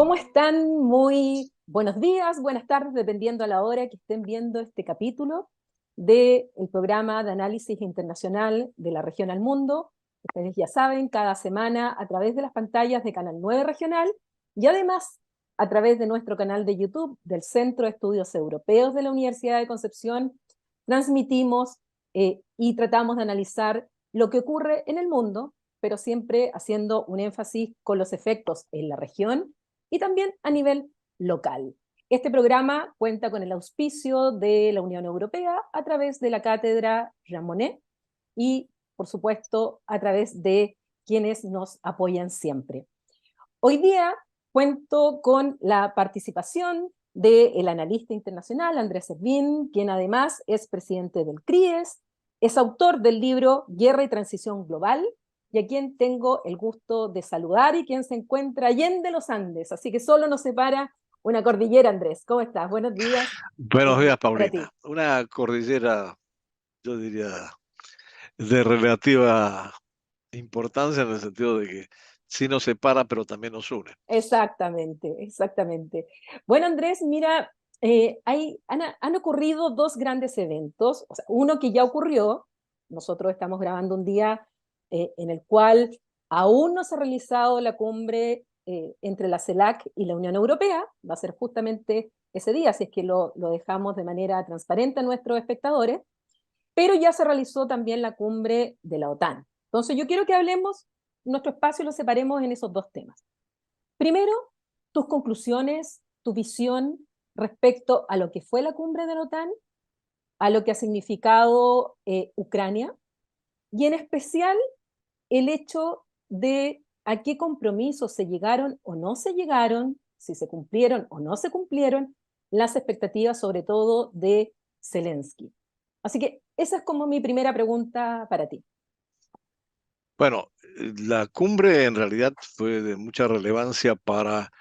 ¿Cómo están? Muy buenos días, buenas tardes, dependiendo a la hora que estén viendo este capítulo del programa de análisis internacional de la región al mundo. Ustedes ya saben, cada semana a través de las pantallas de Canal 9 Regional y además a través de nuestro canal de YouTube del Centro de Estudios Europeos de la Universidad de Concepción, transmitimos y tratamos de analizar lo que ocurre en el mundo, pero siempre haciendo un énfasis con los efectos en la región y también a nivel local. Este programa cuenta con el auspicio de la Unión Europea a través de la Cátedra Jean Monnet y, por supuesto, a través de quienes nos apoyan siempre. Hoy día cuento con la participación del analista internacional Andrés Servín, quien además es presidente del CRIES, es autor del libro Guerra y Transición Global, y a quien tengo el gusto de saludar y quien se encuentra allende los Andes, así que solo nos separa una cordillera. Andrés, ¿cómo estás? Buenos días Buenos días, para Paulina. ti. Una cordillera, yo diría, de relativa importancia en el sentido de que sí nos separa, pero también nos une. Exactamente, exactamente. Bueno, Andrés, mira, han ocurrido dos grandes eventos. O sea, uno que ya ocurrió. Nosotros estamos grabando un día en el cual aún no se ha realizado la cumbre entre la CELAC y la Unión Europea. Va a ser justamente ese día, si es que lo dejamos de manera transparente a nuestros espectadores, pero ya se realizó también la cumbre de la OTAN. Entonces yo quiero que hablemos, nuestro espacio lo separemos en esos dos temas. Primero, tus conclusiones, tu visión respecto a lo que fue la cumbre de la OTAN, a lo que ha significado Ucrania, y en especial el hecho de a qué compromisos se llegaron o no se llegaron, si se cumplieron o no se cumplieron, las expectativas sobre todo de Zelensky. Así que esa es como mi primera pregunta para ti. Bueno, la cumbre en realidad fue de mucha relevancia para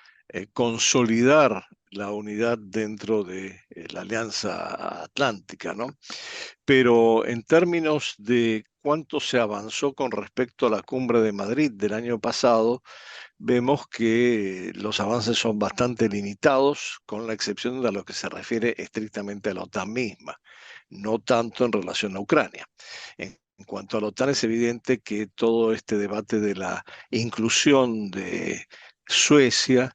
consolidar la unidad dentro de la Alianza Atlántica, ¿no? Pero en términos de cuánto se avanzó con respecto a la cumbre de Madrid del año pasado, vemos que los avances son bastante limitados, con la excepción de lo que se refiere estrictamente a la OTAN misma, no tanto en relación a Ucrania. En cuanto a la OTAN, es evidente que todo este debate de la inclusión de Suecia,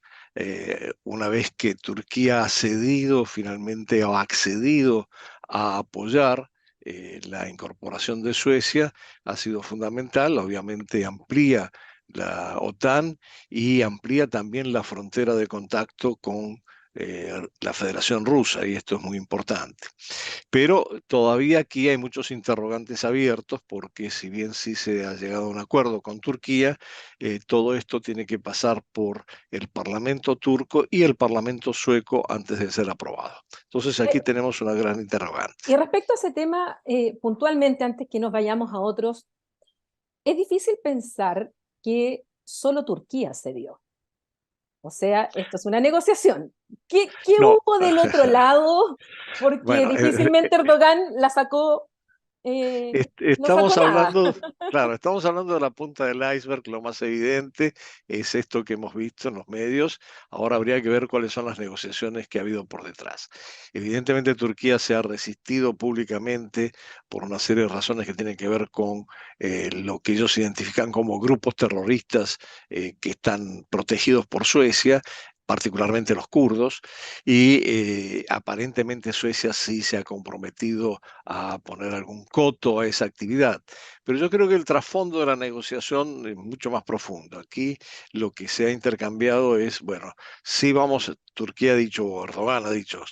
una vez que Turquía ha cedido finalmente o ha accedido a apoyar la incorporación de Suecia, ha sido fundamental. Obviamente amplía la OTAN y amplía también la frontera de contacto con la Federación Rusa, y esto es muy importante. Pero todavía aquí hay muchos interrogantes abiertos, porque si bien sí se ha llegado a un acuerdo con Turquía, todo esto tiene que pasar por el Parlamento turco y el Parlamento sueco antes de ser aprobado. Entonces aquí Eh, tenemos una gran interrogante. y respecto a ese tema, puntualmente, antes que nos vayamos a otros, es difícil pensar que solo Turquía cedió. O sea, esto es una negociación. ¿Qué No, hubo del otro lado? Porque bueno, difícilmente Erdogan no sacó Estamos nada. hablando, claro, estamos hablando de la punta del iceberg. Lo más evidente es esto que hemos visto en los medios. Ahora habría que ver cuáles son las negociaciones que ha habido por detrás. Evidentemente Turquía se ha resistido públicamente por una serie de razones que tienen que ver con lo que ellos identifican como grupos terroristas que están protegidos por Suecia, particularmente los kurdos, y aparentemente Suecia sí se ha comprometido a poner algún coto a esa actividad. Pero yo creo que el trasfondo de la negociación es mucho más profundo. Aquí lo que se ha intercambiado es, bueno, sí vamos, Turquía ha dicho, o Erdogan ha dicho,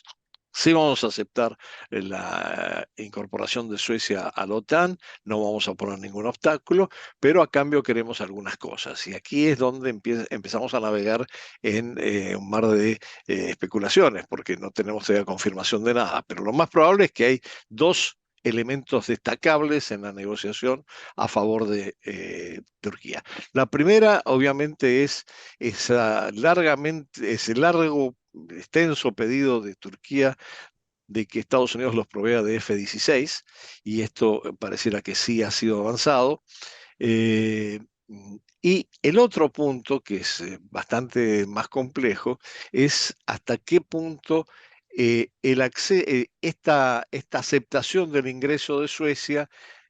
sí vamos a aceptar la incorporación de Suecia a la OTAN, no vamos a poner ningún obstáculo, pero a cambio queremos algunas cosas. Y aquí es donde empezamos a navegar en un mar de especulaciones, porque no tenemos todavía confirmación de nada. Pero lo más probable es que hay dos elementos destacables en la negociación a favor de Turquía. La primera, obviamente, es ese largo, extenso pedido de Turquía de que Estados Unidos los provea de F-16, y esto pareciera que sí ha sido avanzado. Eh, Y el otro punto, que es bastante más complejo, es hasta qué punto esta aceptación del ingreso de Suecia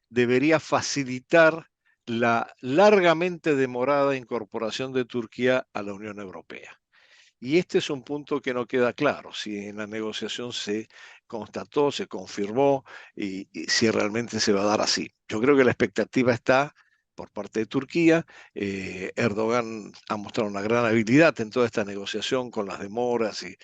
debería facilitar la largamente demorada incorporación de Turquía a la Unión Europea. Y este es un punto que no queda claro, si en la negociación se constató, se confirmó y si realmente se va a dar así. Yo creo que la expectativa está por parte de Turquía. Erdogan ha mostrado una gran habilidad en toda esta negociación con las demoras y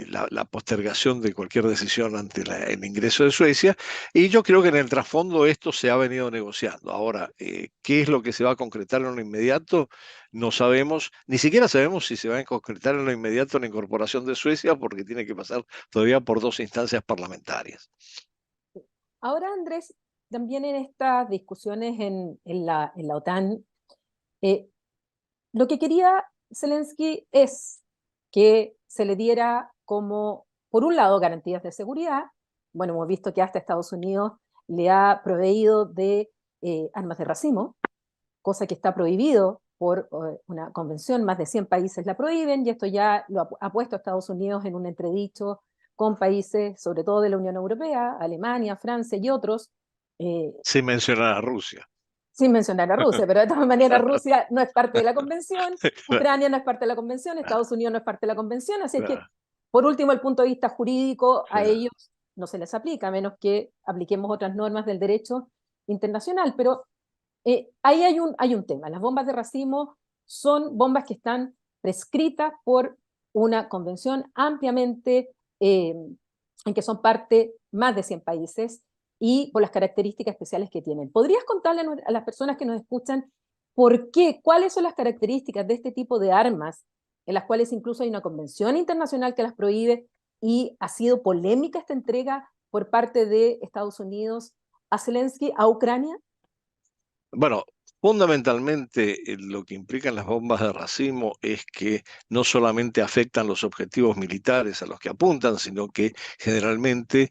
la postergación de cualquier decisión ante el ingreso de Suecia. Y yo creo que en el trasfondo esto se ha venido negociando. Ahora, ¿qué es lo que se va a concretar en lo inmediato? No sabemos, ni siquiera sabemos si se va a concretar en lo inmediato la incorporación de Suecia porque tiene que pasar todavía por dos instancias parlamentarias. Ahora, Andrés, también en estas discusiones en la OTAN, eh, lo que quería Zelensky es que se le diera como, por un lado, garantías de seguridad. Bueno, hemos visto que hasta Estados Unidos le ha proveído de armas de racimo, cosa que está prohibido por una convención, más de 100 países la prohíben, y esto ya lo ha puesto a Estados Unidos en un entredicho con países, sobre todo de la Unión Europea, Alemania, Francia y otros, eh, Sin mencionar a Rusia. sin mencionar a Rusia, pero de todas maneras Rusia no es parte de la convención, Ucrania no es parte de la convención, Estados Unidos no es parte de la convención, así es que, por último, el punto de vista jurídico a ellos no se les aplica, a menos que apliquemos otras normas del derecho internacional, pero ahí hay un tema. Las bombas de racimo son bombas que están prescritas por una convención ampliamente en que son parte más de 100 países y por las características especiales que tienen. ¿Podrías contarle a las personas que nos escuchan por qué, cuáles son las características de este tipo de armas, en las cuales incluso hay una convención internacional que las prohíbe y ha sido polémica esta entrega por parte de Estados Unidos a Zelensky, a Ucrania? Bueno, fundamentalmente lo que implican las bombas de racimo es que no solamente afectan los objetivos militares a los que apuntan, sino que generalmente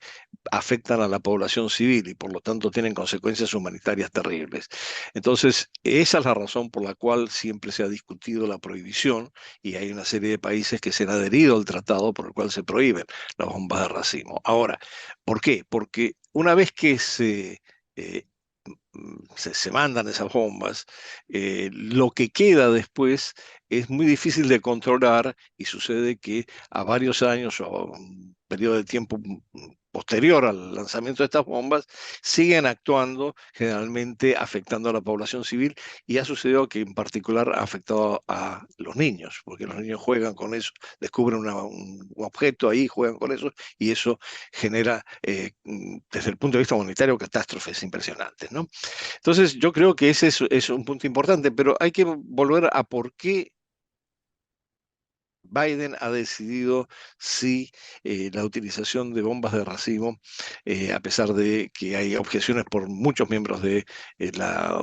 afectan a la población civil y por lo tanto tienen consecuencias humanitarias terribles. Entonces, esa es la razón por la cual siempre se ha discutido la prohibición y hay una serie de países que se han adherido al tratado por el cual se prohíben las bombas de racimo. Ahora, ¿por qué? Porque una vez que eh, se mandan esas bombas, lo que queda después es muy difícil de controlar y sucede que a varios años o a un periodo de tiempo posterior al lanzamiento de estas bombas, siguen actuando, generalmente afectando a la población civil y ha sucedido que en particular ha afectado a los niños, porque los niños juegan con eso, descubren un objeto ahí, juegan con eso y eso genera, desde el punto de vista humanitario, catástrofes impresionantes, ¿no? Entonces, yo creo que ese es un punto importante, pero hay que volver a por qué Biden ha decidido si la utilización de bombas de racimo, a pesar de que hay objeciones por muchos miembros de la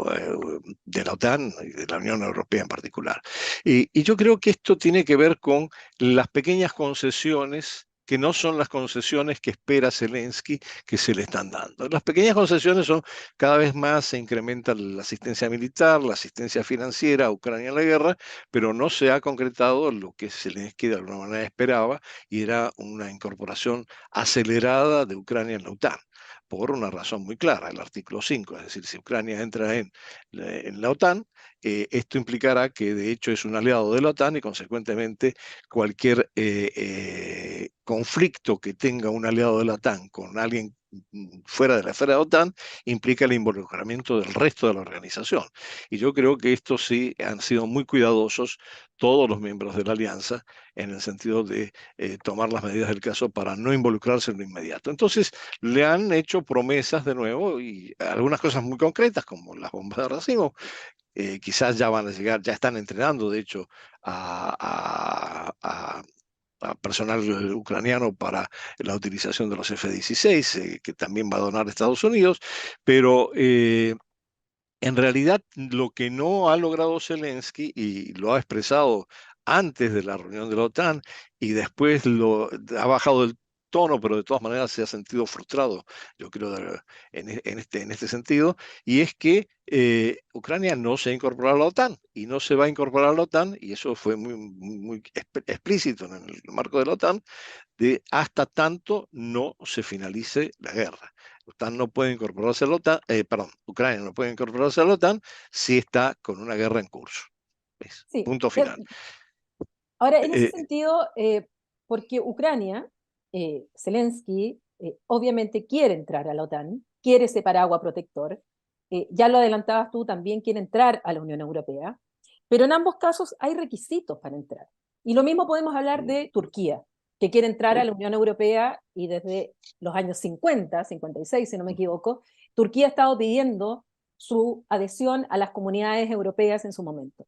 OTAN y de la Unión Europea en particular. Y yo creo que esto tiene que ver con las pequeñas concesiones que no son las concesiones que espera Zelensky que se le están dando. Las pequeñas concesiones son cada vez más se incrementa la asistencia militar, la asistencia financiera a Ucrania en la guerra, pero no se ha concretado lo que Zelensky de alguna manera esperaba y era una incorporación acelerada de Ucrania en la OTAN. Por una razón muy clara, el artículo 5, es decir, si Ucrania entra en la OTAN, esto implicará que de hecho es un aliado de la OTAN y consecuentemente cualquier conflicto que tenga un aliado de la OTAN con alguien fuera de la esfera de la OTAN implica el involucramiento del resto de la organización. Y yo creo que esto sí han sido muy cuidadosos todos los miembros de la alianza en el sentido de tomar las medidas del caso para no involucrarse en lo inmediato. Entonces, le han hecho promesas de nuevo y algunas cosas muy concretas, como las bombas de racimo, quizás ya van a llegar, ya están entrenando, de hecho, a personal ucraniano para la utilización de los F-16, que también va a donar Estados Unidos, pero en realidad, lo que no ha logrado Zelensky, y lo ha expresado antes de la reunión de la OTAN, y después lo ha bajado tono, pero de todas maneras se ha sentido frustrado, yo creo, en este sentido, y es que Ucrania no se ha incorporado a la OTAN y no se va a incorporar a la OTAN, y eso fue muy explícito en el marco de la OTAN, de hasta tanto no se finalice la guerra. OTAN no puede incorporarse a la OTAN, perdón, Ucrania no puede incorporarse a la OTAN si está con una guerra en curso. ¿Ves? Sí. Punto final. Ahora, en ese Eh, sentido, porque Ucrania, Zelensky, obviamente quiere entrar a la OTAN, quiere ese paraguas protector, ya lo adelantabas tú, también quiere entrar a la Unión Europea, pero en ambos casos hay requisitos para entrar. Y lo mismo podemos hablar de Turquía, que quiere entrar a la Unión Europea y desde los años 50, 56, si no me equivoco, Turquía ha estado pidiendo su adhesión a las comunidades europeas en su momento.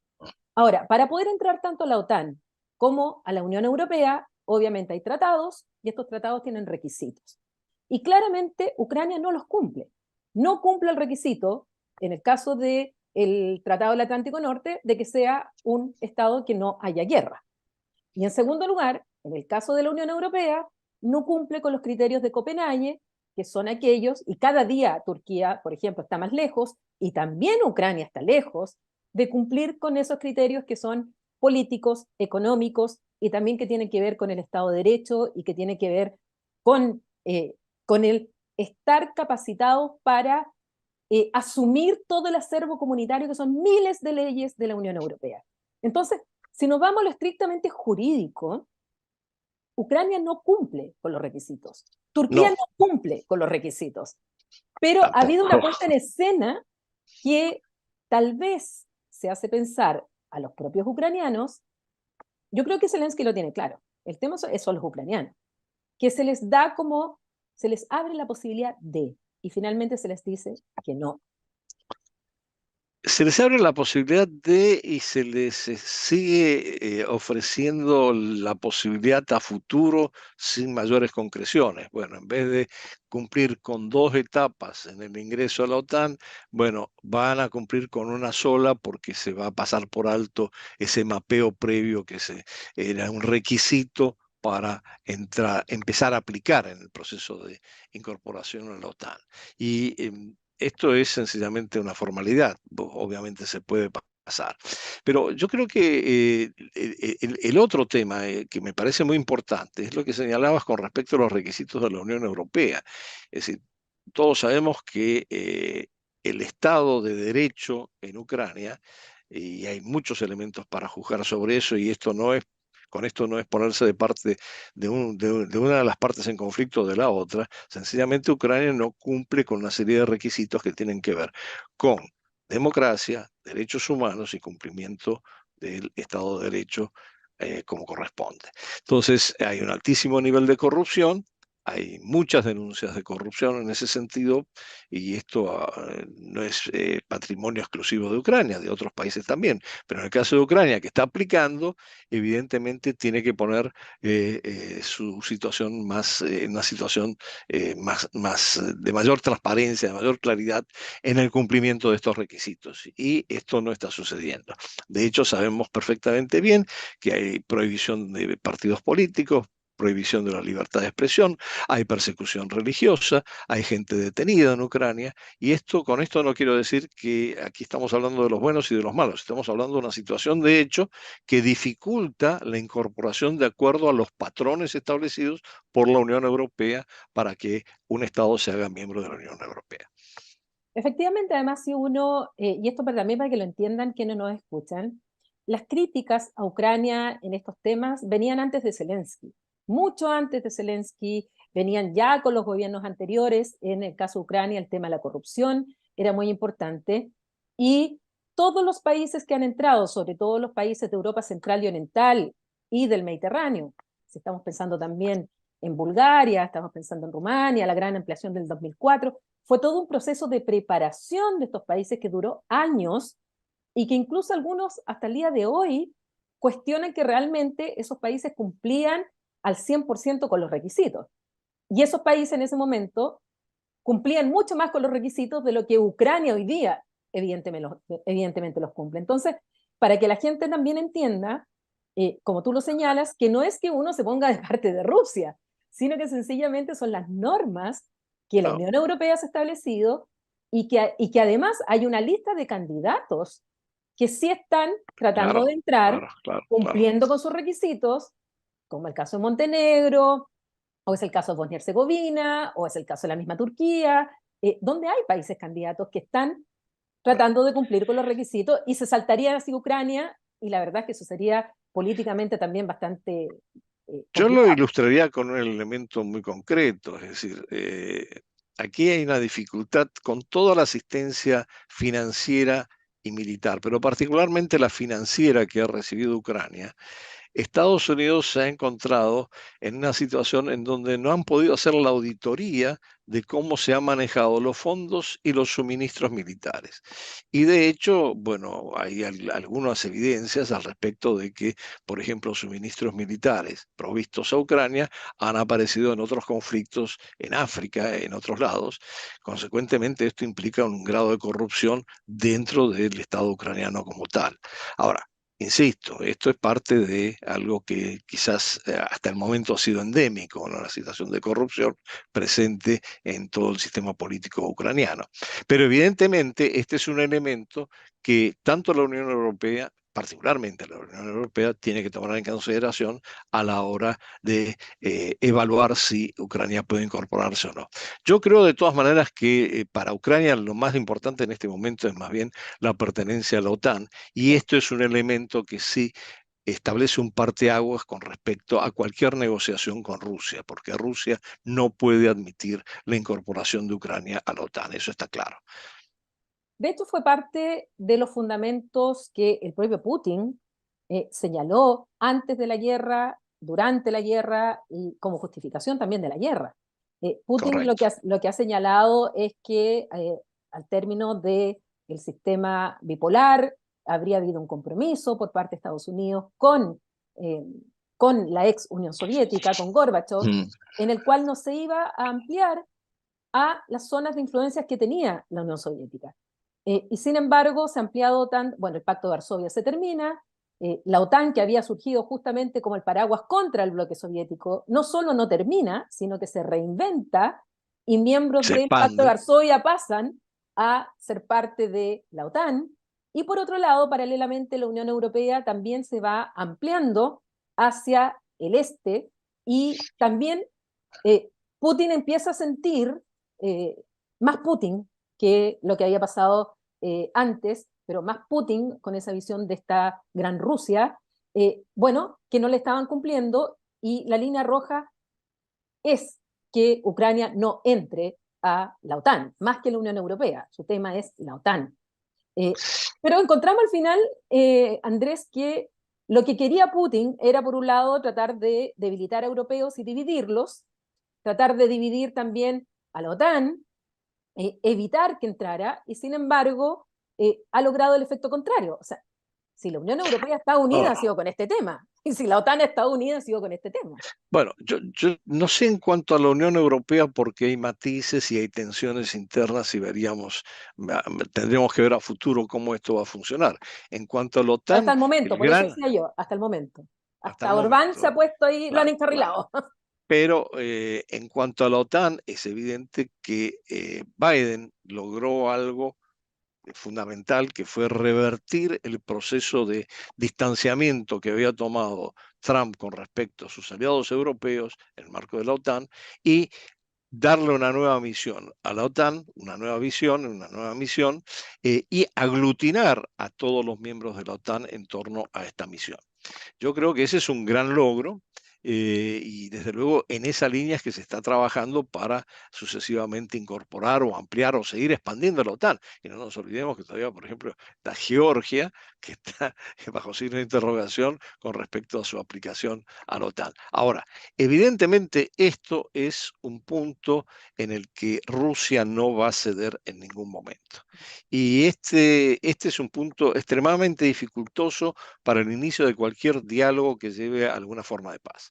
Ahora, para poder entrar tanto a la OTAN como a la Unión Europea, obviamente hay tratados y estos tratados tienen requisitos. Y claramente Ucrania no los cumple. No cumple el requisito, en el caso del Tratado del Atlántico Norte, de que sea un Estado que no haya guerra. Y en segundo lugar, en el caso de la Unión Europea, no cumple con los criterios de Copenhague, que son aquellos, y cada día Turquía, por ejemplo, está más lejos, y también Ucrania está lejos, de cumplir con esos criterios que son políticos, económicos, y también que tienen que ver con el Estado de Derecho y que tienen que ver con el estar capacitados para asumir todo el acervo comunitario, que son miles de leyes de la Unión Europea. Entonces, si nos vamos a lo estrictamente jurídico, Ucrania no cumple con los requisitos. Turquía no, no cumple con los requisitos. Pero ha habido una tampoco. puesta en escena que tal vez se hace pensar a los propios ucranianos. Yo creo que Zelensky lo tiene claro. El tema son los ucranianos, que se les da como, se les abre la posibilidad de, y finalmente se les dice que no. Se les abre la posibilidad de y se les sigue ofreciendo la posibilidad a futuro sin mayores concreciones. Bueno, en vez de cumplir con 2 etapas en el ingreso a la OTAN, bueno, van a cumplir con una sola porque se va a pasar por alto ese mapeo previo era un requisito para empezar a aplicar en el proceso de incorporación a la OTAN. Y esto es sencillamente una formalidad, obviamente se puede pasar. Pero yo creo que el otro tema que me parece muy importante es lo que señalabas con respecto a los requisitos de la Unión Europea. Es decir, todos sabemos que el Estado de Derecho en Ucrania, y hay muchos elementos para juzgar sobre eso, y con esto no es ponerse de parte de una de las partes en conflicto de la otra. Sencillamente Ucrania no cumple con una serie de requisitos que tienen que ver con democracia, derechos humanos y cumplimiento del Estado de Derecho como corresponde. Entonces, hay un altísimo nivel de corrupción. Hay muchas denuncias de corrupción en ese sentido, y esto no es patrimonio exclusivo de Ucrania, de otros países también. Pero en el caso de Ucrania, que está aplicando, evidentemente tiene que poner su situación una situación de mayor transparencia, de mayor claridad en el cumplimiento de estos requisitos. Y esto no está sucediendo. De hecho, sabemos perfectamente bien que hay prohibición de partidos políticos, prohibición de la libertad de expresión, hay persecución religiosa, hay gente detenida en Ucrania, y con esto no quiero decir que aquí estamos hablando de los buenos y de los malos, estamos hablando de una situación de hecho que dificulta la incorporación de acuerdo a los patrones establecidos por la Unión Europea para que un Estado se haga miembro de la Unión Europea. Efectivamente, además, si uno, y esto también para que lo entiendan quienes nos escuchan, las críticas a Ucrania en estos temas venían antes de Zelensky, mucho antes de Zelensky, venían ya con los gobiernos anteriores. En el caso de Ucrania, el tema de la corrupción era muy importante, y todos los países que han entrado, sobre todo los países de Europa Central y Oriental y del Mediterráneo, si estamos pensando también en Bulgaria, estamos pensando en Rumania, la gran ampliación del 2004, fue todo un proceso de preparación de estos países que duró años, y que incluso algunos hasta el día de hoy cuestionan que realmente esos países cumplían al 100% con los requisitos. Y esos países en ese momento cumplían mucho más con los requisitos de lo que Ucrania hoy día evidentemente los cumple. Entonces, para que la gente también entienda, como tú lo señalas, que no es que uno se ponga de parte de Rusia. sino que sencillamente son las normas que la Claro, Unión Europea se ha establecido y que además hay una lista de candidatos que sí están tratando claro, de entrar claro, claro, claro. cumpliendo con sus requisitos, como el caso de Montenegro, o es el caso de Bosnia-Herzegovina, o es el caso de la misma Turquía, donde hay países candidatos que están tratando de cumplir con los requisitos y se saltaría así Ucrania, y la verdad es que eso sería políticamente también bastante Yo lo complicado. ilustraría con un elemento muy concreto, es decir, aquí hay una dificultad con toda la asistencia financiera y militar, pero particularmente la financiera que ha recibido Ucrania. Estados Unidos se ha encontrado en una situación en donde no han podido hacer la auditoría de cómo se han manejado los fondos y los suministros militares. Y de hecho, bueno, hay algunas evidencias al respecto de que, por ejemplo, suministros militares provistos a Ucrania han aparecido en otros conflictos en África, en otros lados. Consecuentemente, esto implica un grado de corrupción dentro del Estado ucraniano como tal. Ahora, insisto, esto es parte de algo que quizás hasta el momento ha sido endémico, ¿no? La situación de corrupción presente en todo el sistema político ucraniano. Pero evidentemente este es un elemento que tanto la Unión Europea, particularmente la Unión Europea, tiene que tomar en consideración a la hora de evaluar si Ucrania puede incorporarse o no. Yo creo de todas maneras que para Ucrania lo más importante en este momento es más bien la pertenencia a la OTAN y Sí. esto es un elemento que sí establece un parteaguas con respecto a cualquier negociación con Rusia, porque Rusia no puede admitir la incorporación de Ucrania a la OTAN, eso está claro. De hecho, fue parte de los fundamentos que el propio Putin señaló antes de la guerra, durante la guerra y como justificación también de la guerra. Putin Correcto. lo que ha señalado es que al término del sistema bipolar habría habido un compromiso por parte de Estados Unidos eh, con la ex Unión Soviética, con Gorbachev, Mm. en el cual no se iba a ampliar a las zonas de influencias que tenía la Unión Soviética. Y sin embargo, se ha ampliado tan, bueno, el Pacto de Varsovia se termina, la OTAN, que había surgido justamente como el paraguas contra el bloque soviético, no solo no termina, sino que se reinventa y miembros Se del Pacto de expande. Varsovia pasan a ser parte de la OTAN. Y por otro lado, paralelamente, la Unión Europea también se va ampliando hacia el este y también eh, Putin empieza a sentir más Putin que lo que había pasado antes, pero más Putin con esa visión de esta gran Rusia, bueno, que no le estaban cumpliendo y la línea roja es que Ucrania no entre a la OTAN, más que la Unión Europea. Su tema es la OTAN. Eh, pero encontramos al final, Andrés, que lo que quería Putin era, por un lado, tratar de debilitar a europeos y dividirlos, tratar de dividir también a la OTAN, evitar que entrara, y sin embargo ha logrado el efecto contrario. O sea, si la Unión Europea está unida, ha Ahora, sido con este tema, y si la OTAN está unida, ha sido con este tema. bueno, yo no sé en cuanto a la Unión Europea porque hay matices y hay tensiones internas y veríamos, tendríamos que ver a futuro cómo esto va a funcionar. En cuanto a la Hasta OTAN, el momento, el por eso gran, decía yo, hasta el momento. hasta el Hasta Orbán se ha momento, puesto ahí, lo han claro, claro. encarrilado. Pero en cuanto a la OTAN, es evidente que Biden logró algo fundamental, que fue revertir el proceso de distanciamiento que había tomado Trump con respecto a sus aliados europeos en el marco de la OTAN y darle una nueva misión a la OTAN, una nueva visión, una nueva misión, y aglutinar a todos los miembros de la OTAN en torno a esta misión. Yo creo que ese es un gran logro y desde luego en esa línea es que se está trabajando para sucesivamente incorporar o ampliar o seguir expandiendo la OTAN. Y no nos olvidemos que todavía, por ejemplo, está Georgia, que está bajo signo de interrogación con respecto a su aplicación a la OTAN. Ahora, evidentemente esto es un punto en el que Rusia no va a ceder en ningún momento. Y este es un punto extremadamente dificultoso para el inicio de cualquier diálogo que lleve a alguna forma de paz.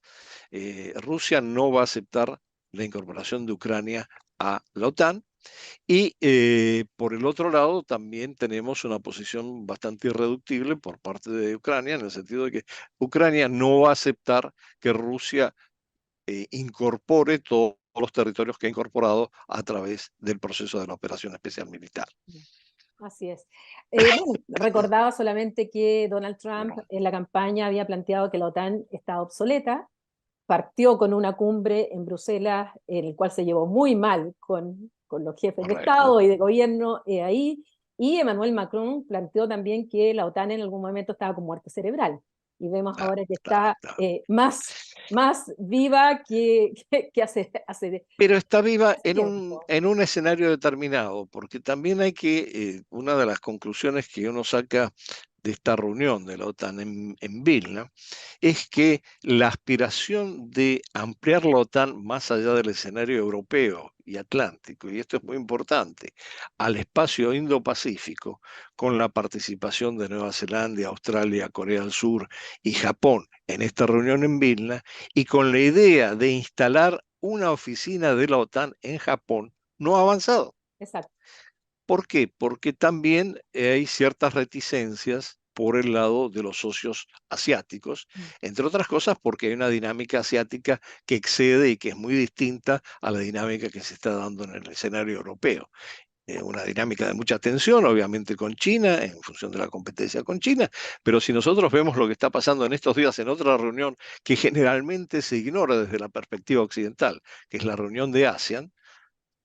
Rusia no va a aceptar la incorporación de Ucrania a la OTAN y por el otro lado también tenemos una posición bastante irreductible por parte de Ucrania en el sentido de que Ucrania no va a aceptar que Rusia incorpore todos los territorios que ha incorporado a través del proceso de la operación especial militar. Así es. Bueno, recordaba solamente que Donald Trump en la campaña había planteado que la OTAN estaba obsoleta, partió con una cumbre en Bruselas en el cual se llevó muy mal con los jefes de Correcto. Estado y de gobierno ahí, y Emmanuel Macron planteó también que la OTAN en algún momento estaba con muerte cerebral, y vemos Claro, ahora que claro, está claro. más viva que hace Pero está viva tiempo. en un escenario determinado, porque también hay que, una de las conclusiones que uno saca de esta reunión de la OTAN en Vilna, es que la aspiración de ampliar la OTAN más allá del escenario europeo y atlántico, y esto es muy importante, al espacio Indo-Pacífico, con la participación de Nueva Zelanda, Australia, Corea del Sur y Japón en esta reunión en Vilna, y con la idea de instalar una oficina de la OTAN en Japón, no ha avanzado. Exacto. ¿Por qué? Porque también hay ciertas reticencias por el lado de los socios asiáticos, entre otras cosas porque hay una dinámica asiática que excede y que es muy distinta a la dinámica que se está dando en el escenario europeo. Una dinámica de mucha tensión, obviamente con China, en función de la competencia con China, pero si nosotros vemos lo que está pasando en estos días en otra reunión que generalmente se ignora desde la perspectiva occidental, que es la reunión de ASEAN,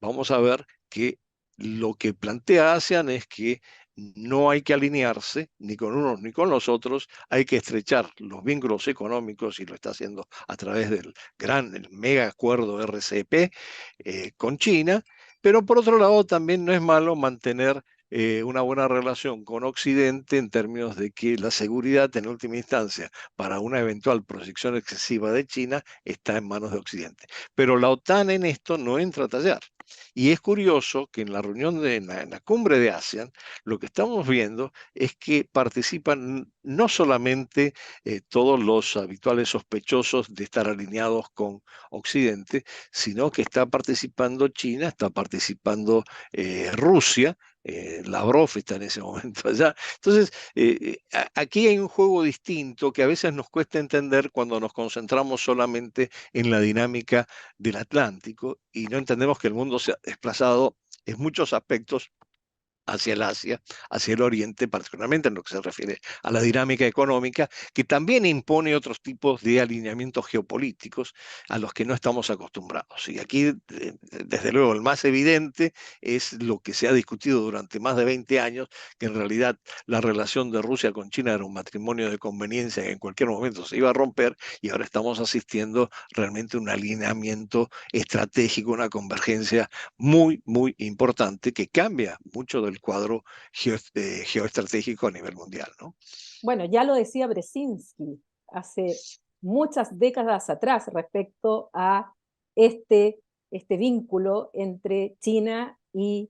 vamos a ver que lo que plantea ASEAN es que no hay que alinearse ni con unos ni con los otros, hay que estrechar los vínculos económicos y lo está haciendo a través del el mega acuerdo RCP con China, pero por otro lado también no es malo mantener una buena relación con Occidente en términos de que la seguridad en última instancia para una eventual proyección excesiva de China está en manos de Occidente. Pero la OTAN en esto no entra a tallar. Y es curioso que en la reunión en la cumbre de ASEAN, lo que estamos viendo es que participan no solamente todos los habituales sospechosos de estar alineados con Occidente, sino que está participando China, está participando Rusia. Lavrov está en ese momento allá. Entonces, aquí hay un juego distinto que a veces nos cuesta entender cuando nos concentramos solamente en la dinámica del Atlántico y no entendemos que el mundo se ha desplazado en muchos aspectos hacia el Asia, hacia el Oriente, particularmente en lo que se refiere a la dinámica económica, que también impone otros tipos de alineamientos geopolíticos a los que no estamos acostumbrados. Y aquí, desde luego, el más evidente es lo que se ha discutido durante más de 20 años, que en realidad la relación de Rusia con China era un matrimonio de conveniencia que en cualquier momento se iba a romper y ahora estamos asistiendo realmente a un alineamiento estratégico, una convergencia muy, muy importante que cambia mucho del cuadro geoestratégico a nivel mundial, ¿no? Bueno, ya lo decía Brzezinski hace muchas décadas atrás respecto a este, este vínculo entre China y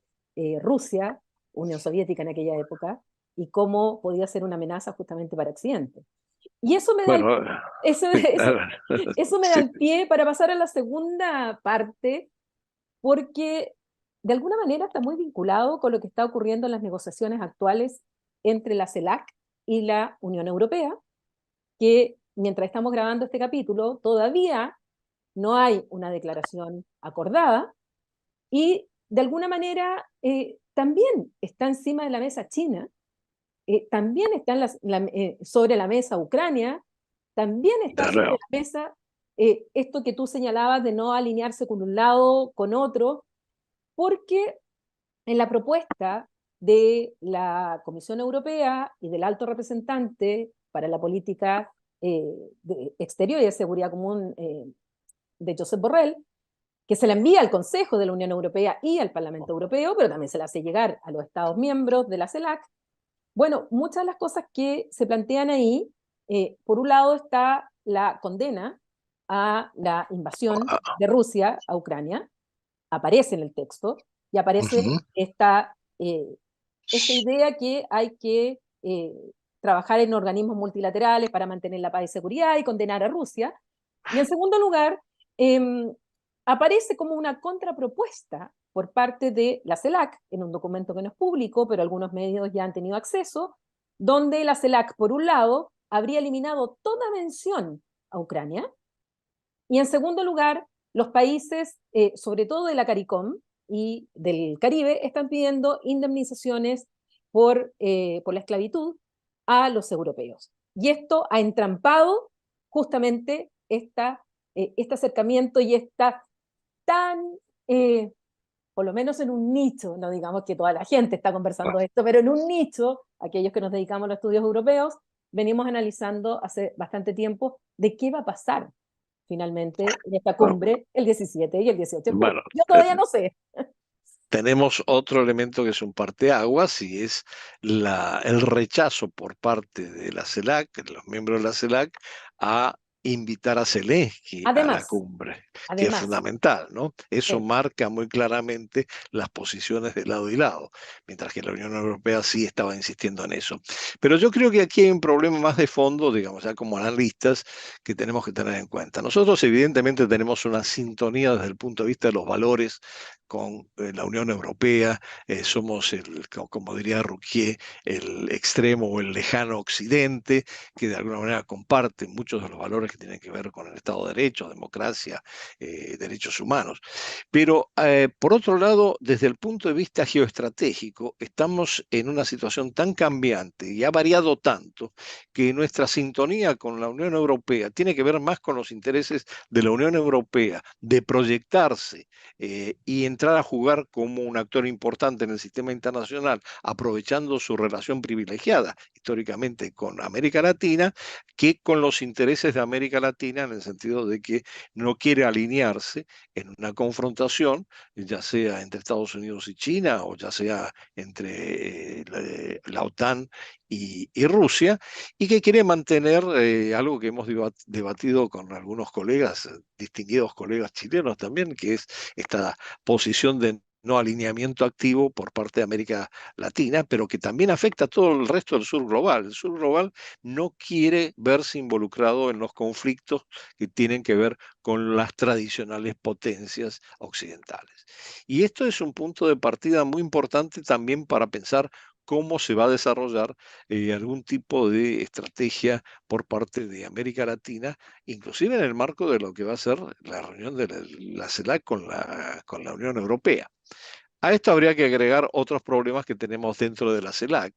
Rusia, Unión Soviética en aquella época, y cómo podía ser una amenaza justamente para Occidente. Y eso me da Bueno, eso, sí, eso, eso me da sí, el pie para pasar a la segunda parte, porque de alguna manera está muy vinculado con lo que está ocurriendo en las negociaciones actuales entre la CELAC y la Unión Europea, que mientras estamos grabando este capítulo todavía no hay una declaración acordada y de alguna manera también está encima de la mesa China, también está sobre la mesa Ucrania, también está desde sobre luego. la mesa esto que tú señalabas de no alinearse con un lado, con otro, porque en la propuesta de la Comisión Europea y del alto representante para la política exterior y de seguridad común de Josep Borrell, que se la envía al Consejo de la Unión Europea y al Parlamento Europeo, pero también se la hace llegar a los Estados miembros de la CELAC. Bueno, muchas de las cosas que se plantean ahí, por un lado está la condena a la invasión Ah, de Rusia a Ucrania, aparece en el texto, y aparece ujú. esta idea que hay que trabajar en organismos multilaterales para mantener la paz y seguridad y condenar a Rusia. Y en segundo lugar, eh, aparece como una contrapropuesta por parte de la CELAC, en un documento que no es público, pero algunos medios ya han tenido acceso, donde la CELAC, por un lado, habría eliminado toda mención a Ucrania, Y en segundo lugar, los países, sobre todo de la CARICOM y del Caribe, están pidiendo indemnizaciones por la esclavitud a los europeos. Y esto ha entrampado justamente este acercamiento y esta tan, por lo menos en un nicho, no digamos que toda la gente está conversando esto, pero en un nicho, aquellos que nos dedicamos a los estudios europeos, venimos analizando hace bastante tiempo de qué va a pasar finalmente en esta Bueno, cumbre el 17 y el 18 de julio. bueno, Yo todavía no sé. tenemos otro elemento que es un parteaguas y es el rechazo por parte de la CELAC, de los miembros de la CELAC, a invitar a Zelensky a la Además, cumbre, que es además, fundamental, ¿no? Eso sí, marca muy claramente las posiciones de lado y lado, mientras que la Unión Europea sí estaba insistiendo en eso. Pero yo creo que aquí hay un problema más de fondo, digamos, ya como analistas, que tenemos que tener en cuenta. Nosotros evidentemente tenemos una sintonía desde el punto de vista de los valores con la Unión Europea, somos, como diría Rouquier, el extremo o el lejano occidente, que de alguna manera comparte muchos de los valores que tienen que ver con el Estado de Derecho, democracia, derechos humanos. Pero, por otro lado, desde el punto de vista geoestratégico, estamos en una situación tan cambiante y ha variado tanto que nuestra sintonía con la Unión Europea tiene que ver más con los intereses de la Unión Europea, de proyectarse y entrar a jugar como un actor importante en el sistema internacional, aprovechando su relación privilegiada históricamente con América Latina, que con los intereses de América Latina, en el sentido de que no quiere alinearse en una confrontación, ya sea entre Estados Unidos y China o ya sea entre la OTAN y Rusia, y que quiere mantener algo que hemos debatido con algunos colegas, distinguidos colegas chilenos también, que es esta posición de no alineamiento activo por parte de América Latina, pero que también afecta a todo el resto del sur global. El sur global no quiere verse involucrado en los conflictos que tienen que ver con las tradicionales potencias occidentales. Y esto es un punto de partida muy importante también para pensar cómo se va a desarrollar algún tipo de estrategia por parte de América Latina, inclusive en el marco de lo que va a ser la reunión de la CELAC con la Unión Europea. A esto habría que agregar otros problemas que tenemos dentro de la CELAC,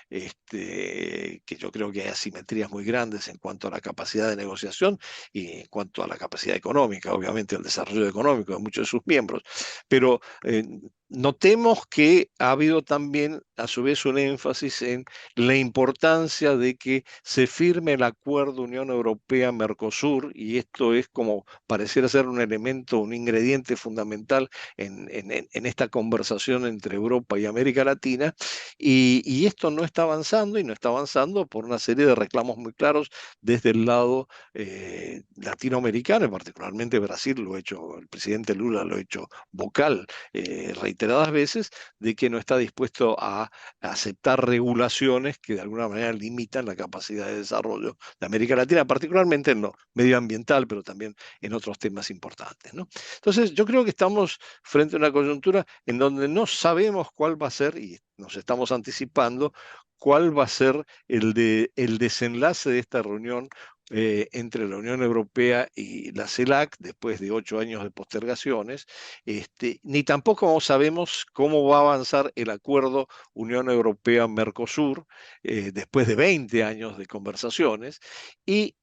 que yo creo que hay asimetrías muy grandes en cuanto a la capacidad de negociación y en cuanto a la capacidad económica, obviamente el desarrollo económico de muchos de sus miembros. Pero notemos que ha habido también, a su vez, un énfasis en la importancia de que se firme el acuerdo Unión Europea-Mercosur, y esto es como pareciera ser un elemento, un ingrediente fundamental en esta conversación entre Europa y América Latina, y esto no está avanzando, y no está avanzando por una serie de reclamos muy claros desde el lado latinoamericano, y particularmente Brasil lo ha hecho, el presidente Lula lo ha hecho vocal reiteradas veces, de que no está dispuesto a aceptar regulaciones que de alguna manera limitan la capacidad de desarrollo de América Latina, particularmente en lo medioambiental, pero también en otros temas importantes, ¿no? Entonces, yo creo que estamos frente a una coyuntura en donde no sabemos cuál va a ser, y nos estamos anticipando, cuál va a ser el desenlace de esta reunión entre la Unión Europea y la CELAC después de 8 años de postergaciones, ni tampoco sabemos cómo va a avanzar el acuerdo Unión Europea-Mercosur después de 20 años de conversaciones, y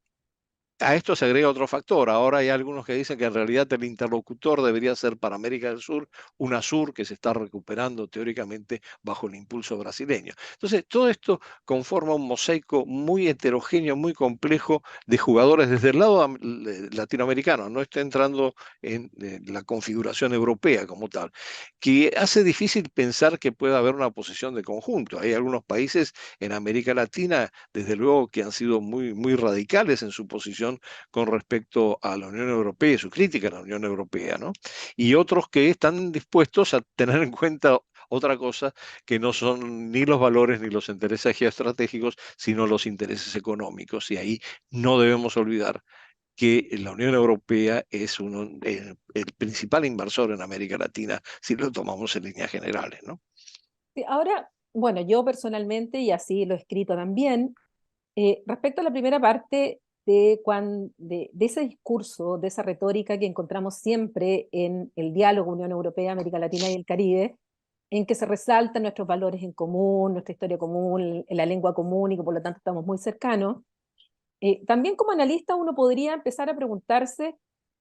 a esto se agrega otro factor. Ahora hay algunos que dicen que en realidad el interlocutor debería ser para América del Sur, UNASUR, que se está recuperando teóricamente bajo el impulso brasileño. Entonces, todo esto conforma un mosaico muy heterogéneo, muy complejo de jugadores desde el lado latinoamericano. No está entrando en la configuración europea como tal, que hace difícil pensar que pueda haber una posición de conjunto. Hay algunos países en América Latina, desde luego, que han sido muy, muy radicales en su posición con respecto a la Unión Europea y su crítica a la Unión Europea, ¿no? Y otros que están dispuestos a tener en cuenta otra cosa, que no son ni los valores ni los intereses geoestratégicos, sino los intereses económicos. Y ahí no debemos olvidar que la Unión Europea es el principal inversor en América Latina, si lo tomamos en líneas generales, ¿no? Sí, ahora, bueno, yo personalmente, y así lo he escrito también, respecto a la primera parte, de ese discurso, de esa retórica que encontramos siempre en el diálogo Unión Europea, América Latina y el Caribe, en que se resaltan nuestros valores en común, nuestra historia común, la lengua común y que por lo tanto estamos muy cercanos. También como analista uno podría empezar a preguntarse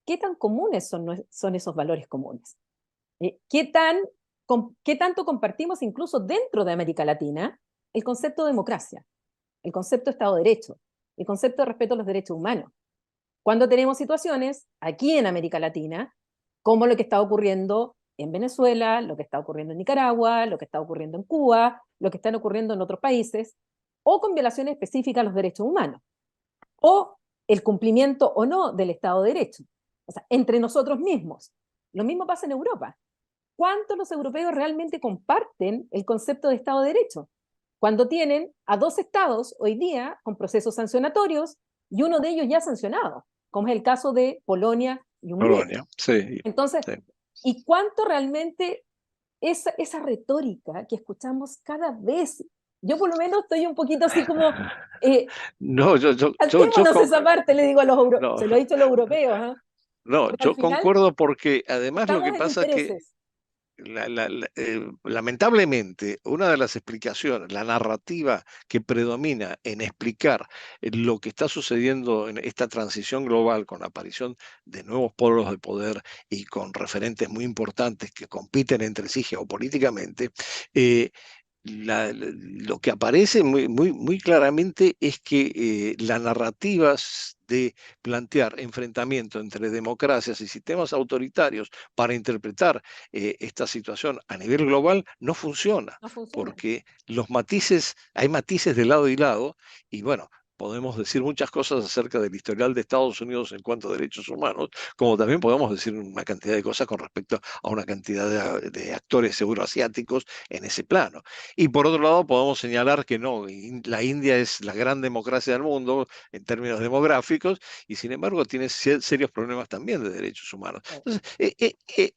qué tan comunes son esos valores comunes. ¿Qué tanto compartimos incluso dentro de América Latina el concepto de democracia, el concepto de Estado de Derecho, el concepto de respeto a los derechos humanos? Cuando tenemos situaciones aquí en América Latina, como lo que está ocurriendo en Venezuela, lo que está ocurriendo en Nicaragua, lo que está ocurriendo en Cuba, lo que están ocurriendo en otros países, o con violaciones específicas a los derechos humanos, o el cumplimiento o no del Estado de Derecho, o sea, entre nosotros mismos. Lo mismo pasa en Europa. ¿Cuántos los europeos realmente comparten el concepto de Estado de Derecho? Cuando tienen a dos estados hoy día con procesos sancionatorios y uno de ellos ya sancionado, como es el caso de Polonia y Hungría. Polonia, sí. Entonces, Sí. ¿y cuánto realmente esa retórica que escuchamos cada vez? Yo por lo menos estoy un poquito así como, No, saltémonos esa parte, le digo a los europeos, no, se lo he dicho a los europeos, ¿eh? no, Porque al yo final concuerdo porque además lo estamos que en pasa es que intereses. lamentablemente, una de las explicaciones, la narrativa que predomina en explicar lo que está sucediendo en esta transición global con la aparición de nuevos polos de poder y con referentes muy importantes que compiten entre sí geopolíticamente, eh, lo que aparece muy claramente es que las narrativas de plantear enfrentamiento entre democracias y sistemas autoritarios para interpretar esta situación a nivel global no funciona, No funciona. porque hay matices de lado y lado, y bueno, podemos decir muchas cosas acerca del historial de Estados Unidos en cuanto a derechos humanos, como también podemos decir una cantidad de cosas con respecto a una cantidad de actores euroasiáticos en ese plano. Y por otro lado, podemos señalar que no, la India es la gran democracia del mundo en términos demográficos y sin embargo tiene serios problemas también de derechos humanos. Entonces,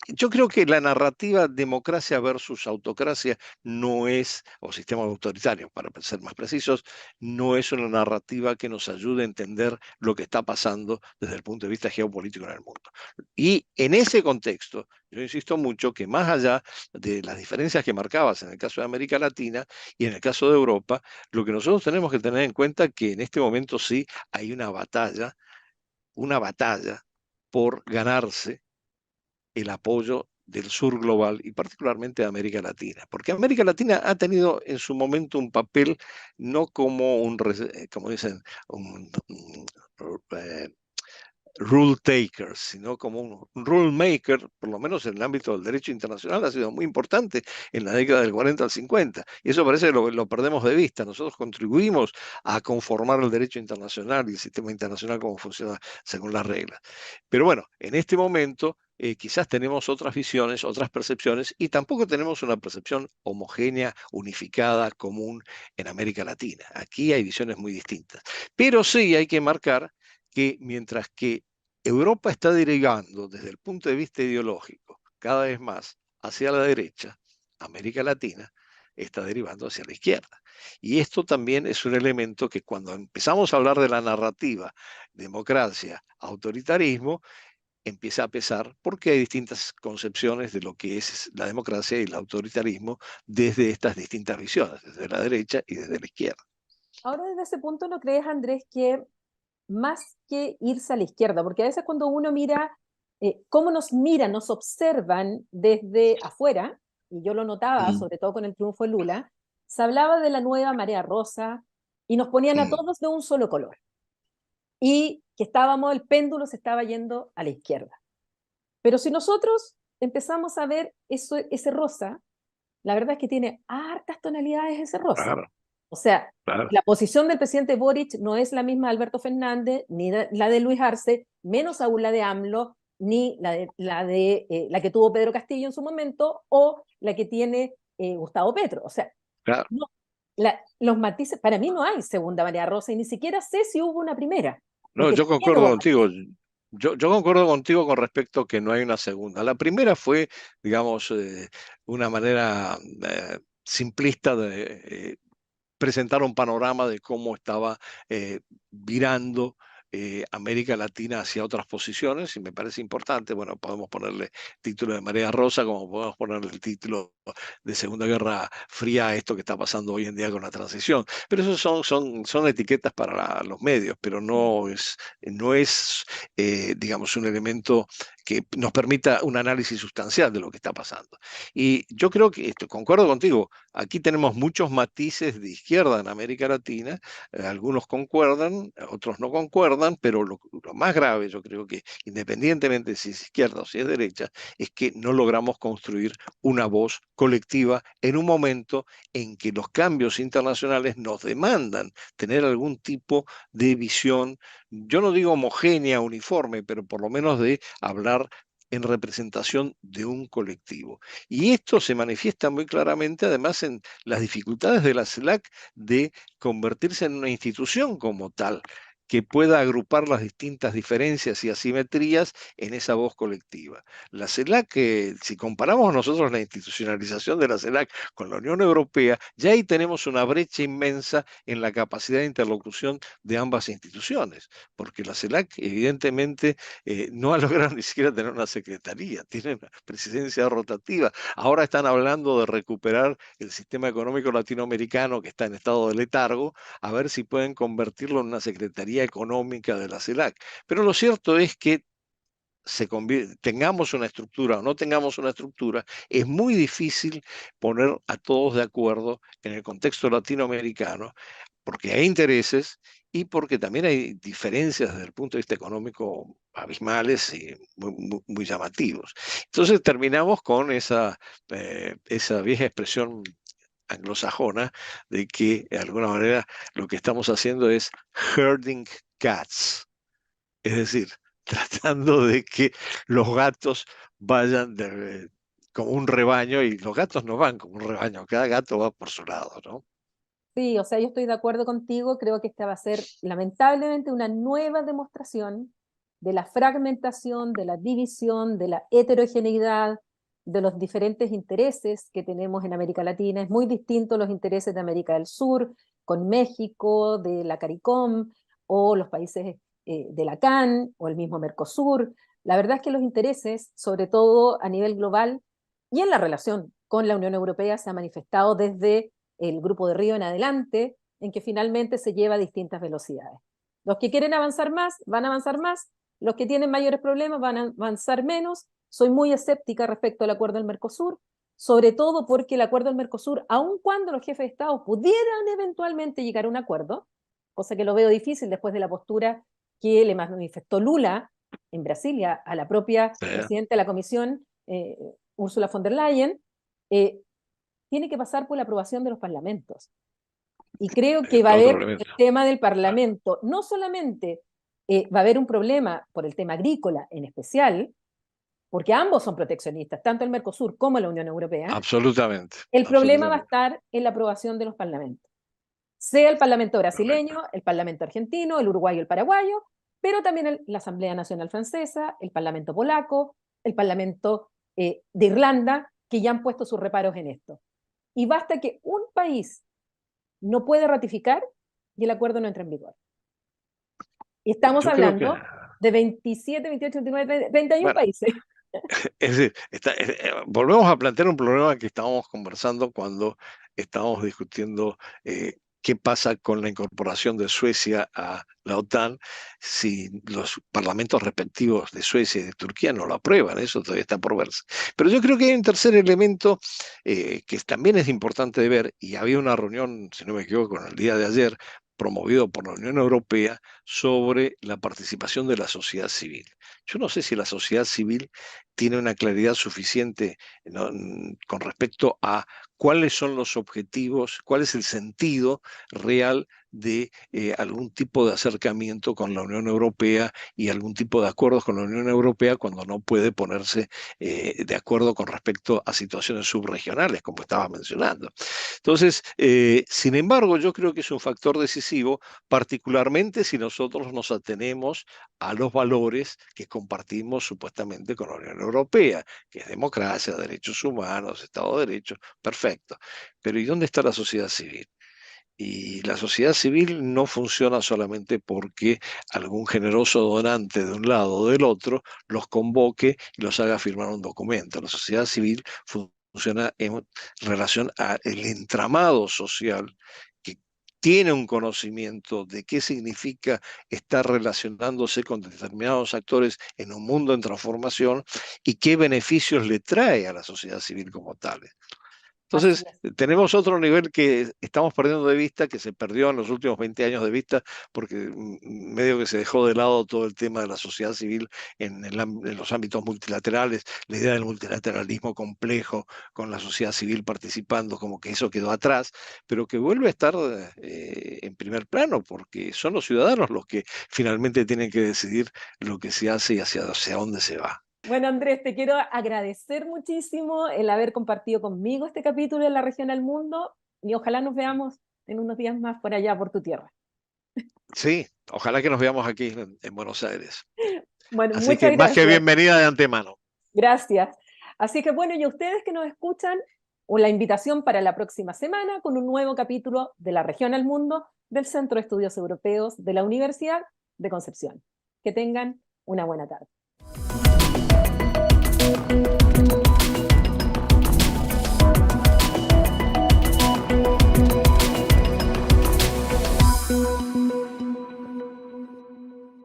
yo creo que la narrativa democracia versus autocracia no es, o sistema autoritario, para ser más precisos, no es una narrativa que nos ayude a entender lo que está pasando desde el punto de vista geopolítico en el mundo. Y en ese contexto, yo insisto mucho que más allá de las diferencias que marcabas en el caso de América Latina y en el caso de Europa, lo que nosotros tenemos que tener en cuenta es que en este momento sí hay una batalla por ganarse el apoyo del sur global y particularmente de América Latina, porque América Latina ha tenido en su momento un papel no como como dicen, un eh, rule takers, sino como un rule maker, por lo menos en el ámbito del derecho internacional, ha sido muy importante en la década del 40 al 50. Y eso parece que lo perdemos de vista. Nosotros contribuimos a conformar el derecho internacional y el sistema internacional como funciona según las reglas. Pero bueno, en este momento quizás tenemos otras visiones, otras percepciones, y tampoco tenemos una percepción homogénea, unificada, común en América Latina. Aquí hay visiones muy distintas. Pero sí hay que marcar que mientras que Europa está derivando desde el punto de vista ideológico cada vez más hacia la derecha, América Latina está derivando hacia la izquierda. Y esto también es un elemento que cuando empezamos a hablar de la narrativa, democracia, autoritarismo, empieza a pesar porque hay distintas concepciones de lo que es la democracia y el autoritarismo desde estas distintas visiones, desde la derecha y desde la izquierda. Ahora, desde ese punto, ¿no crees, Andrés, que más que irse a la izquierda, porque a veces cuando uno mira cómo nos miran, nos observan desde afuera, y yo lo notaba, Mm, sobre todo con el triunfo de Lula, se hablaba de la nueva marea rosa y nos ponían a mm. todos de un solo color, y que estábamos, el péndulo se estaba yendo a la izquierda. Pero si nosotros empezamos a ver ese rosa, la verdad es que tiene hartas tonalidades ese rosa. Claro, O sea, claro. la posición del presidente Boric no es la misma de Alberto Fernández, ni la de Luis Arce, menos aún la de AMLO, ni la que tuvo Pedro Castillo en su momento, o la que tiene Gustavo Petro. O sea, Claro. no, los matices, para mí no hay segunda María Rosa, y ni siquiera sé si hubo una primera, No, porque yo también concuerdo hubo contigo. matices. Yo concuerdo contigo con respecto a que no hay una segunda. La primera fue, digamos, una manera simplista de presentar un panorama de cómo estaba virando América Latina hacia otras posiciones, y me parece importante. Bueno, podemos ponerle título de Marea Rosa, como podemos ponerle el título de Segunda Guerra Fría a esto que está pasando hoy en día con la transición. Pero eso son etiquetas para los medios, pero no es, digamos, un elemento que nos permita un análisis sustancial de lo que está pasando. Y yo creo que, concuerdo contigo, aquí tenemos muchos matices de izquierda en América Latina, algunos concuerdan, otros no concuerdan, pero lo más grave, yo creo que independientemente de si es izquierda o si es derecha, es que no logramos construir una voz colectiva en un momento en que los cambios internacionales nos demandan tener algún tipo de visión, yo no digo homogénea, uniforme, pero por lo menos de hablar en representación de un colectivo. Y esto se manifiesta muy claramente, además, en las dificultades de la CELAC de convertirse en una institución como tal, que pueda agrupar las distintas diferencias y asimetrías en esa voz colectiva. La CELAC, si comparamos nosotros la institucionalización de la CELAC con la Unión Europea, ya ahí tenemos una brecha inmensa en la capacidad de interlocución de ambas instituciones, porque la CELAC evidentemente no ha logrado ni siquiera tener una secretaría, tiene una presidencia rotativa. Ahora están hablando de recuperar el sistema económico latinoamericano que está en estado de letargo, a ver si pueden convertirlo en una secretaría económica de la CELAC. Pero lo cierto es que tengamos una estructura o no tengamos una estructura, es muy difícil poner a todos de acuerdo en el contexto latinoamericano, porque hay intereses y porque también hay diferencias desde el punto de vista económico abismales y muy llamativos. Entonces terminamos con esa vieja expresión anglosajona de que de alguna manera lo que estamos haciendo es herding cats, es decir, tratando de que los gatos vayan como un rebaño, y los gatos no van como un rebaño, cada gato va por su lado, ¿no? Sí, o sea, yo estoy de acuerdo contigo, creo que esta va a ser lamentablemente una nueva demostración de la fragmentación, de la división, de la heterogeneidad, de los diferentes intereses que tenemos en América Latina. Es muy distinto los intereses de América del Sur, con México, de la CARICOM, o los países de la CAN, o el mismo Mercosur. La verdad es que los intereses, sobre todo a nivel global y en la relación con la Unión Europea, se han manifestado desde el Grupo de Río en adelante, en que finalmente se lleva a distintas velocidades. Los que quieren avanzar más van a avanzar más, los que tienen mayores problemas van a avanzar menos. Soy muy escéptica respecto al acuerdo del Mercosur, sobre todo porque el acuerdo del Mercosur, aun cuando los jefes de Estado pudieran eventualmente llegar a un acuerdo, cosa que lo veo difícil después de la postura que le manifestó Lula en Brasilia a la propia Eh, presidenta de la Comisión, Ursula von der Leyen, eh, tiene que pasar por la aprobación de los parlamentos. Y creo que va a Otro haber el elemento. tema del Ah, Parlamento. No solamente va a haber un problema por el tema agrícola en especial, porque ambos son proteccionistas, tanto el Mercosur como la Unión Europea. absolutamente, El problema va a absolutamente. estar en la aprobación de los parlamentos, sea el Parlamento brasileño, el Parlamento argentino, el uruguayo, el paraguayo, pero también la Asamblea Nacional Francesa, el Parlamento polaco, el Parlamento de Irlanda, que ya han puesto sus reparos en esto. Y basta que un país no puede ratificar y el acuerdo no entra en vigor. Y estamos Yo creo que, hablando de 27, 28, 29, 31 bueno, países. es decir, volvemos a plantear un problema que estábamos conversando cuando estábamos discutiendo qué pasa con la incorporación de Suecia a la OTAN si los parlamentos respectivos de Suecia y de Turquía no lo aprueban. Eso todavía está por verse. Pero yo creo que hay un tercer elemento que también es importante de ver, y había una reunión, si no me equivoco, en el día de ayer, promovido por la Unión Europea sobre la participación de la sociedad civil. Yo no sé si la sociedad civil tiene una claridad suficiente, ¿no?, con respecto a cuáles son los objetivos, cuál es el sentido real de algún tipo de acercamiento con la Unión Europea y algún tipo de acuerdos con la Unión Europea cuando no puede ponerse de acuerdo con respecto a situaciones subregionales, como estaba mencionando. Entonces, sin embargo, yo creo que es un factor decisivo, particularmente si nosotros nos atenemos a los valores que compartimos supuestamente con la Unión Europea, que es democracia, derechos humanos, Estado de Derecho, perfecto. Pero ¿y dónde está la sociedad civil? Y la sociedad civil no funciona solamente porque algún generoso donante de un lado o del otro los convoque y los haga firmar un documento. La sociedad civil funciona en relación al entramado social que tiene un conocimiento de qué significa estar relacionándose con determinados actores en un mundo en transformación y qué beneficios le trae a la sociedad civil como tal. Así Entonces, es. tenemos otro nivel que estamos perdiendo de vista, que se perdió en los últimos 20 años de vista, porque medio que se dejó de lado todo el tema de la sociedad civil en los ámbitos multilaterales, la idea del multilateralismo complejo, con la sociedad civil participando, como que eso quedó atrás, pero que vuelve a estar en primer plano, porque son los ciudadanos los que finalmente tienen que decidir lo que se hace y hacia dónde se va. Bueno, Andrés, te quiero agradecer muchísimo el haber compartido conmigo este capítulo de La Región al Mundo y ojalá nos veamos en unos días más por allá, por tu tierra. Sí, ojalá que nos veamos aquí en Buenos Aires. Bueno, Así que muchas más que gracias. bienvenida de antemano. Gracias. Así que bueno, y a ustedes que nos escuchan, la invitación para la próxima semana con un nuevo capítulo de La Región al Mundo del Centro de Estudios Europeos de la Universidad de Concepción. Que tengan una buena tarde.